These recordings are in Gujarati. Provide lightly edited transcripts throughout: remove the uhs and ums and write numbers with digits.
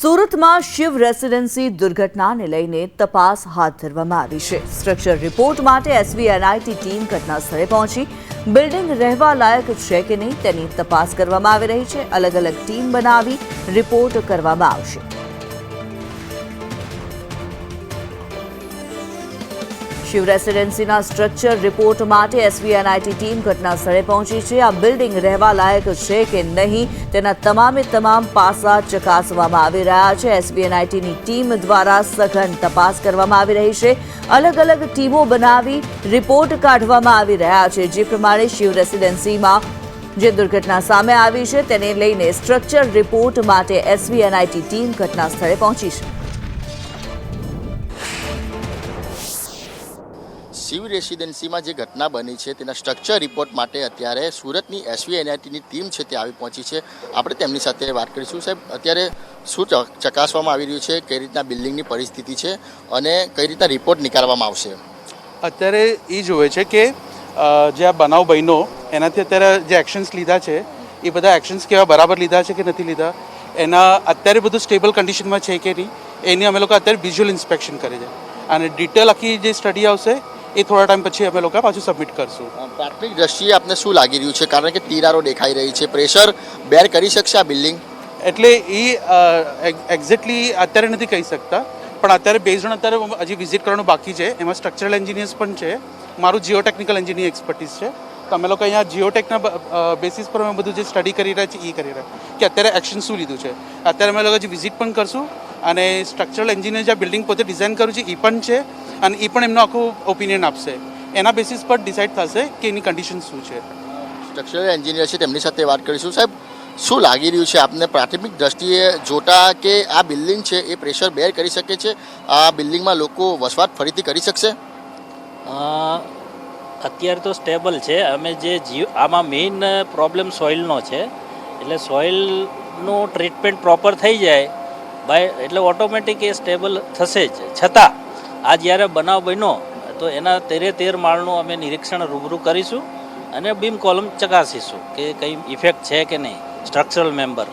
સુરતમાં શિવ રેસિડેન્સી દુર્ઘટનાને લઈને તપાસ હાથ ધરવામાં આવી છે। સ્ટ્રક્ચર રિપોર્ટ માટે એસવીએનઆઈટી ટીમ ઘટના સ્થળે પહોંચી બિલ્ડિંગ રહેવા લાયક છે કે નહીં તેની તપાસ કરવામાં આવી રહી છે। અલગ અલગ ટીમ બનાવી રિપોર્ટ કરવામાં આવશે। શિવ રેસિડેન્સીના સ્ટ્રક્ચર રિપોર્ટ માટે એસવીએનઆઈટી ટીમ ઘટના સ્થળે પહોંચી છે। આ બિલ્ડિંગ રહેવા લાયક છે કે નહીં તેના તમામ પાસા ચકાસવામાં આવી રહ્યા છે। એસવીએનઆઈટીની ટીમ દ્વારા સઘન તપાસ કરવામાં આવી રહી છે। અલગ અલગ ટીમો બનાવી રિપોર્ટ કાઢવામાં આવી રહ્યા છે। જે પ્રમાણે શિવ રેસિડેન્સીમાં જે દુર્ઘટના સામે આવી છે તેને લઈને સ્ટ્રક્ચર રિપોર્ટ માટે એસવીએનઆઈટી ટીમ ઘટના સ્થળે પહોંચી છે। શિવ રેસિડેન્સીમાં જે ઘટના બની છે તેના સ્ટ્રક્ચર રિપોર્ટ માટે અત્યારે સુરતની એસવીએનઆઈટીની ટીમ છે તે આવી પહોંચી છે। આપણે તેમની સાથે વાત કરીશું। સાહેબ, અત્યારે શું ચકાસવામાં આવી રહ્યું છે, કઈ રીતના બિલ્ડિંગની પરિસ્થિતિ છે અને કઈ રીતના રિપોર્ટ નીકાળવામાં આવશે? અત્યારે એ જોવે છે કે જે આ બનાવ બન્યો એનાથી અત્યારે જે એક્શન્સ લીધા છે એ બધા એક્શન્સ કેવા બરાબર લીધા છે કે નથી લીધા, એના અત્યારે બધું સ્ટેબલ કન્ડિશનમાં છે કે નહીં, એની અમે લોકો અત્યારે વિઝ્યુઅલ ઇન્સ્પેક્શન કરે છે અને ડિટેલ આખી જે સ્ટડી આવશે એ થોડા ટાઈમ પછી અમે લોકો પાછું સબમિટ કરશું। પ્રાથમિક દ્રષ્ટિએ આપને શું લાગી રહ્યું છે, કારણ કે તિરાડો દેખાઈ રહી છે, પ્રેશર બેર કરી શકશે આ બિલ્ડિંગ? એટલે એ એક્ઝેક્ટલી અત્યારે નથી કહી શકતા, પણ અત્યારે બેઝડ અત્યારે હજી વિઝિટ કરવાનું બાકી છે। એમાં સ્ટ્રક્ચરલ એન્જિનિયર્સ પણ છે, મારું જીઓટેકનિકલ એન્જિનિયરિંગ એક્સપર્ટીઝ છે, તો અમે લોકો અહીંયા જીઓટેકના બેસિસ પર અમે બધું જે સ્ટડી કરી રહ્યા છીએ એ કરી રહ્યા કે અત્યારે એક્શન શું લીધું છે। અત્યારે અમે લોકો જે વિઝિટ પણ કરશું અને સ્ટ્રક્ચરલ એન્જિનિયર જે બિલ્ડિંગ પોતે ડિઝાઇન કર્યું છે એ પણ છે અને એ પણ એમનો આખું ઓપિનિયન આપશે। એના બેસિસ પર ડિસાઇડ થશે કે એની કન્ડિશન શું છે। સ્ટ્રક્ચરલ એન્જિનિયર છે તેમની સાથે વાત કરીશું। સાહેબ, શું લાગી રહ્યું છે આપને પ્રાથમિક દ્રષ્ટિએ જોતા કે આ બિલ્ડિંગ છે એ પ્રેશર બેર કરી શકે છે? આ બિલ્ડિંગમાં લોકો વસવાટ ફરીથી કરી શકશે? અત્યારે તો સ્ટેબલ છે। અમે જે આમાં મેઇન પ્રોબ્લેમ સોઇલનો છે, એટલે સોઇલનું ટ્રીટમેન્ટ પ્રોપર થઈ જાય એટલે ઓટોમેટિક એ સ્ટેબલ થશે જ। છતાં આ જ્યારે બનાવ બન્યો તો એના 13 માળનું અમે નિરીક્ષણ રૂબરૂ કરીશું અને બીમ કોલમ ચકાસીશું કે કંઈ ઇફેક્ટ છે કે નહીં, સ્ટ્રક્ચરલ મેમ્બર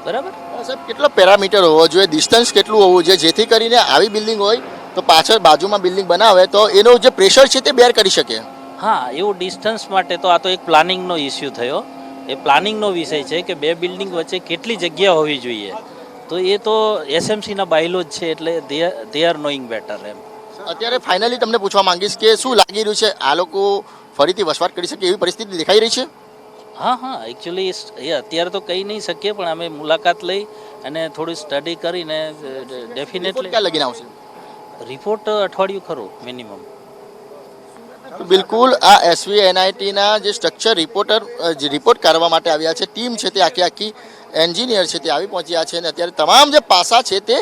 બરાબર। સાહેબ, કેટલો પેરામીટર હોવો જોઈએ, ડિસ્ટન્સ કેટલું હોવું જોઈએ જેથી કરીને આવી બિલ્ડિંગ હોય તો પાછળ બાજુમાં બિલ્ડિંગ બનાવે તો એનું જે પ્રેશર છે તે બેર કરી શકે? હા, એવું ડિસ્ટન્સ માટે તો આ તો એક પ્લાનિંગનો ઇસ્યુ થયો। એ પ્લાનિંગનો વિષય છે કે બે બિલ્ડિંગ વચ્ચે કેટલી જગ્યા હોવી જોઈએ, તો એ તો એસએમસીના બાયલો જ છે, એટલે દે આર નોઈંગ બેટર એમ। અત્યારે ફાઇનલી તમને પૂછવા માંગીશ કે શું લાગી રહ્યું છે, આ લોકો ફરીથી વસવાટ કરી શકે એવી પરિસ્થિતિ દેખાઈ રહી છે? હા, એકચ્યુઅલી એ અત્યારે તો કહી નહીં શકીએ, પણ અમે મુલાકાત લઈ અને થોડી સ્ટડી કરીને ડેફિનેટલી ક્યાં લગીને આવશે રિપોર્ટ? અઠવાડિયું ખરું મિનિમમ। બિલકુલ, આ એસવીએનઆઈટીના જે સ્ટ્રક્ચર રિપોર્ટ કરવા માટે આવ્યા છે ટીમ છે તે આખી એન્જિનિયર છે તે આવી પહોંચ્યા છે અને અત્યારે તમામ જે પાસા છે તે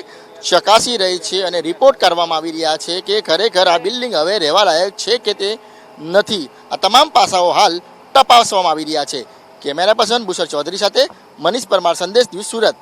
ચકાસી રહી છે અને રિપોર્ટ કરવામાં આવી રહ્યા છે કે ખરેખર આ બિલ્ડિંગ હવે રહેવા લાયક છે કે તે નથી। આ તમામ પાસાઓ હાલ તપાસવામાં આવી રહ્યા છે। કેમેરા પર્સન ભૂષણ ચૌધરી સાથે મનીષ પરમાર, સંદેશ ન્યૂઝ, સુરત।